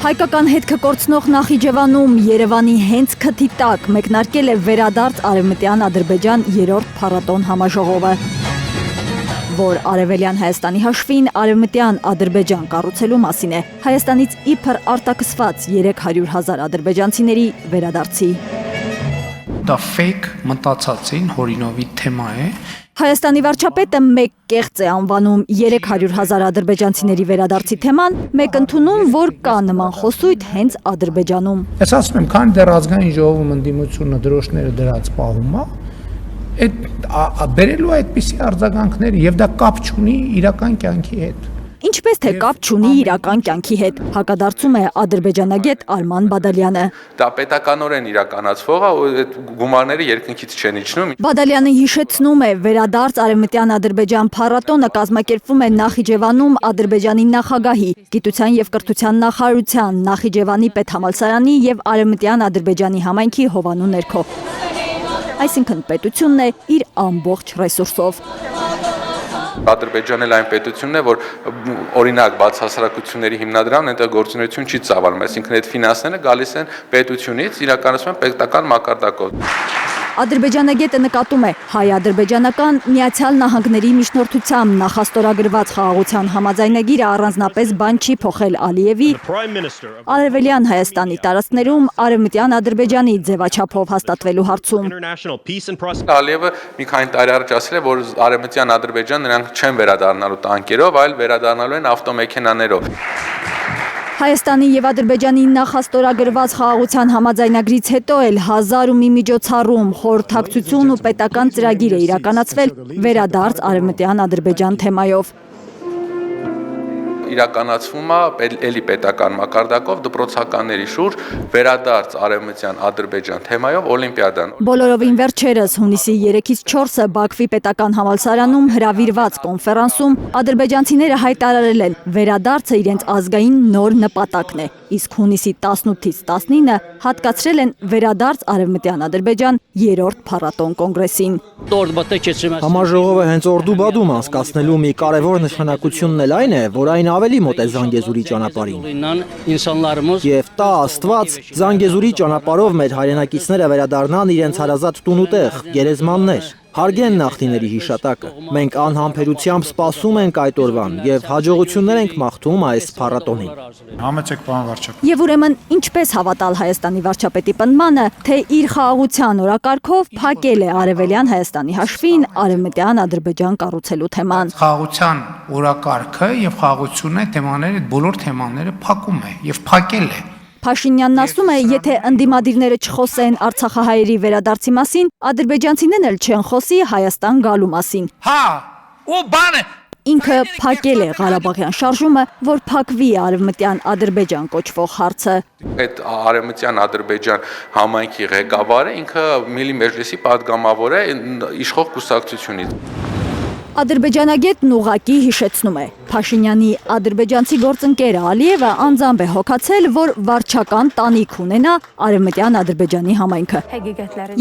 Հայկական հետքը կորցնող Նախիջևանում Երևանի հենց քթի տակ մեկնարկել է վերադարձ Արևմտյան Ադրբեջան 3-րդ փառատոն համաժողովը, որ Արևելյան Հայաստանի հաշվին Արևմտյան Ադրբեջան կառուցելու մասին է Հայաստանից իբր արտաքսված 300,000 ադրբեջանցիների վերադարձի։ Դա fake մտածածին հորինովի թեմա է։ Հայաստանի վարչապետը մեկ կեղծ է անվանում 300,000 ադրբեջանցիների վերադարձի թեման, մեկ ընդունում, որ կա նման խոսույթ հենց Ադրբեջանում։ Ես ասում եմ, քանի դեռ ազգային ժողովում ընդդիմությունը դրոշները դրած պահում է, այդ բերելու այդպիսի արձագանքներ եւ դա կապ չունի իրական կյանքի հետ։ Ինչպես թե կապ չունի իրական կյանքի հետ, հակադարձում է ադրբեջանագետ Արման Բադալյանը։ Դա պետականորեն իրականացվող է, այդ գումարները երկնքից չեն իջնում։ Բադալյանը հիշեցնում է, վերադարձ Արևմտյան Ադրբեջան փառատոնը կազմակերպվում է Նախիջևանում Ադրբեջանի նախագահի, գիտության եւ կրթության նախարարության, Նախիջևանի պետհամալսարանի եւ Արևմտյան Ադրբեջանի համայնքի հովանու ներքո։ Այսինքն պետությունն է իր ամբողջ ռեսուրսով։ Ադրբեջանն էլ այն պետությունն է, որ օրինակ բացահասարակությունների հիմնադրամն այնտեղ գործունեություն չի ծավալում, այսինքն այդ ֆինանսները գալիս են պետությունից, իրականացվում են պետական մակարդակով։ Ադրբեջանագետը նկատում է հայ-ադրբեջանական Միացյալ Նահանգների միջնորդությամբ նախաստորագրված խաղաղության համաձայնագիրը առանձնապես բան չի փոխել Ալիևի Արևելյան Հայաստանի տարածքներում Արևմտյան Ադրբեջանի ձևաչափով հաստատվելու հարցում։ Ալիևը մի քանի տարի առաջ ասել է, որ Արևմտյան Ադրբեջան նրանք չեն վերադառնալու տանկերով, այլ վերադառնալու են ավտոմեքենաներով։ Հայաստանի եւ Ադրբեջանի նախաստորագրված խաղաղության համաձայնագրից հետո էլ 1000 ու մի միջոցառում, խորհրդակցություն ու պետական ծրագիր է իրականացվել վերադարձ Արևմտյան Ադրբեջան թեմայով։ Իրականացվում է էլի պետական մակարդակով դպրոցականների շուրջ վերադարձ Արևմտյան Ադրբեջան թեմայով օլիմպիադան։ Բոլորովին վերջերս հունիսի 3-ից 4-ը Բաքվի պետական համալսարանում հրավիրված կոնֆերանսում ադրբեջանցիները հայտարարել են վերադարձը իրենց ազգային նոր նպատակն է, իսկ հունիսի 18-ից 19-ը հատկացրել են վերադարձ Արևմտյան Ադրբեջան 3-րդ փառատոն կոնգրեսին։ Համաժողովը հենց Օրդու-Բադում անցկացնելու մի կարևոր նշանակությունն էլ այն է, որ այն ավելի մոտ է Զանգեզուրի ճանապարհին։ Եվ տա Աստված, Զանգեզուրի ճանապարհով մեր հայրենակիցները վերադառնան իրենց հարազատ տուն ու տեղ, գերեզմաններ։ Հարգեն նախնիների հիշատակը։ Մենք անհամբերությամբ սպասում ենք այդ օրվան եւ հաջողություններ ենք մաղթում այս փառատոնին։ Համեցեք, պարոն վարչապետ։ Եվ ուրեմն ինչպես հավատալ Հայաստանի վարչապետի պնդմանը, թե իր խաղաղության օրակարգով փակել է Արևելյան Հայաստանի հաշվին Արևմտյան Ադրբեջան կառուցելու թեման։ Խաղաղության օրակարգը եւ խաղաղությունը թեմաները, բոլոր թեմաները փակում է եւ փակել է։ Փաշինյանն ասում է, եթե ընդդիմադիրները չխոսեն արցախահայերի վերադարձի մասին, ադրբեջանցիներն էլ չեն խոսի Հայաստան գալու մասին։ Հա, ու բանը Ինքը փակել է Ղարաբաղյան շարժումը, որ փակվի Արևմտյան Ադրբեջան կոչվող հարցը։ Այդ Արևմտյան Ադրբեջան համայնքի ղեկավարը ինքը Միլի մեջլիսի падգամավոր է իշխող կուսակցությունից։ Ադրբեջանագետն ուղղակի հիշեցնում է, Փաշինյանի ադրբեջանցի գործընկերը Ալիևը անձամբ է հոգացել, որ վարչական տանիք ունենա Արևմտյան Ադրբեջանի համայնքը։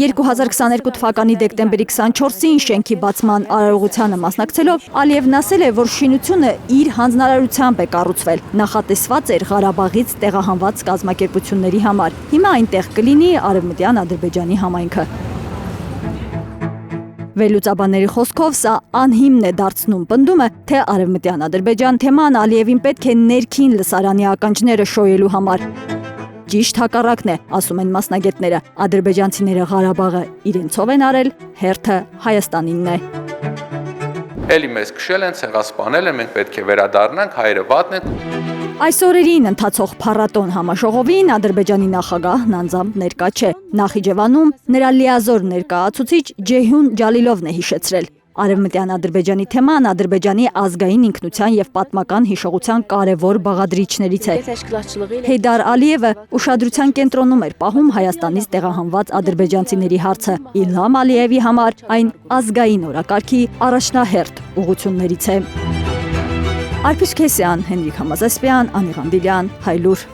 2022 թվականի դեկտեմբերի 24-ին շենքի բացման արարողությանը մասնակցելով Ալիևն ասել է, որ շինությունը իր հանձնարարությամբ է կառուցվել, նախատեսված էր Ղարաբաղից տեղահանված կազմակերպությունների համար։ Հիմա այնտեղ կլինի Արևմտյան Ադրբեջանի համայնքը։ Վերլուծաբանների խոսքով սա անհիմն է դարձնում պնդումը, թե Արևմտյան Ադրբեջան թեման Ալիևին պետք է ներքին լսարանի ականջները շոյելու համար։ Ճիշտ հակառակն է, ասում են մասնագետները, ադրբեջանցիները Ղարաբաղը իրենցով են արել, հերթը Հայաստանինն է։ Էլի մեզ քշել են, ցեղասպանել են, մենք պետք է վերադառնանք, հայերը վատն են։ Այս օրերին ընթացող փառատոն համաժողովին Ադրբեջանի նախագահն անձամբ ներկա չէ։ Նախիջևանում նրա լիազոր ներկայացուցիչ Ջեյհուն Ջալիլովն է հիշեցրել։ Արևմտյան Ադրբեջանի թեման Ադրբեջանի ազգային ինքնության եւ պատմական հիշողության կարևոր բաղադրիչներից է։ Հեյդար Ալիևը ուշադրության կենտրոնում էր պահում Հայաստանից տեղահանված ադրբեջանցիների հարցը։ Իլհամ Ալիևի համար այն ազգային օրակարգի առաջնահերթ ուղղություններից է։ Արփիշ Քեսյան, Հենրիկ Համազեսպյան, Անի Ղանդիլյան, Հայլուր։